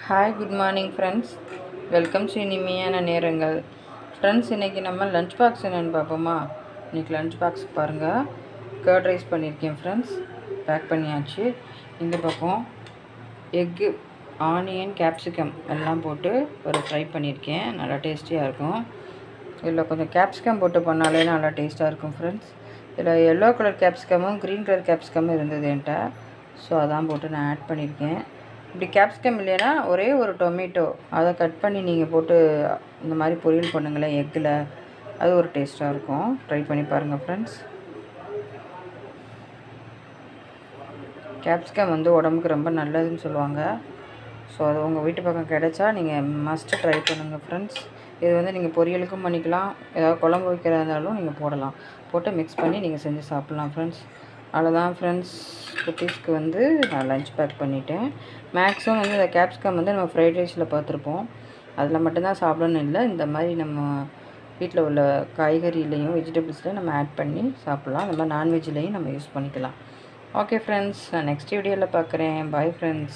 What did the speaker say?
Hi good morning friends, welcome to இனிமையான நேரங்கள். Friends, இன்றைக்கி நம்ம லஞ்ச் பாக்ஸ் என்னென்னு பார்ப்போமா? இன்றைக்கி லஞ்ச் பாக்ஸ் பாருங்கள், கர்ட் ரைஸ் பண்ணியிருக்கேன் ஃப்ரெண்ட்ஸ். பேக் பண்ணியாச்சு. இந்த பக்கம் எக்கு, ஆனியன், கேப்சிகம் எல்லாம் போட்டு ஒரு ஃப்ரை பண்ணியிருக்கேன். நல்லா டேஸ்டியாக இருக்கும். இதில் கொஞ்சம் கேப்சிகம் போட்டு பண்ணாலே நல்லா டேஸ்ட்டாக இருக்கும் ஃப்ரெண்ட்ஸ். இதில் எல்லோ கலர் கேப்சிகமும் க்ரீன் கலர் கேப்சிகமும் இருந்தது என்கிட்ட, ஸோ அதான் போட்டு நான் ஆட் பண்ணியிருக்கேன். இப்படி கேப்சிகம் இல்லைன்னா ஒரே ஒரு டொமேட்டோ அதை கட் பண்ணி நீங்கள் போட்டு இந்த மாதிரி பொரியல் பண்ணுங்களேன் எக்கில், அது ஒரு டேஸ்ட்டாக இருக்கும். ட்ரை பண்ணி பாருங்கள் ஃப்ரெண்ட்ஸ். கேப்சிகம் உடம்புக்கு ரொம்ப நல்லதுன்னு சொல்லுவாங்க. ஸோ அது உங்கள் வீட்டு பக்கம் கிடைச்சா நீங்கள் மஸ்ட்டு ட்ரை பண்ணுங்கள் ஃப்ரெண்ட்ஸ். இது நீங்கள் பொரியலுக்கும் பண்ணிக்கலாம், ஏதாவது குழம்பு வைக்கிறதா இருந்தாலும் நீங்கள் போட்டு மிக்ஸ் பண்ணி நீங்கள் செஞ்சு சாப்பிட்லாம் ஃப்ரெண்ட்ஸ். அவ்வளோதான் ஃப்ரெண்ட்ஸ், குட்டீஸ்க்கு நான் லஞ்ச் பேக் பண்ணிட்டேன். மேக்ஸிமம் இந்த கேப்சிகம் நம்ம ஃப்ரைட் ரைஸில் பார்த்துருப்போம். அதில் மட்டும்தான் சாப்பிடணும் இல்லை, இந்த மாதிரி நம்ம வீட்டில் உள்ள காய்கறிலையும் வெஜிடபிள்ஸ்லையும் நம்ம ஆட் பண்ணி சாப்பிட்லாம். அந்த மாதிரி நான்வெஜ்லேயும் நம்ம யூஸ் பண்ணிக்கலாம். ஓகே ஃப்ரெண்ட்ஸ், நான் நெக்ஸ்ட் வீடியோவில் பார்க்குறேன். Bye friends.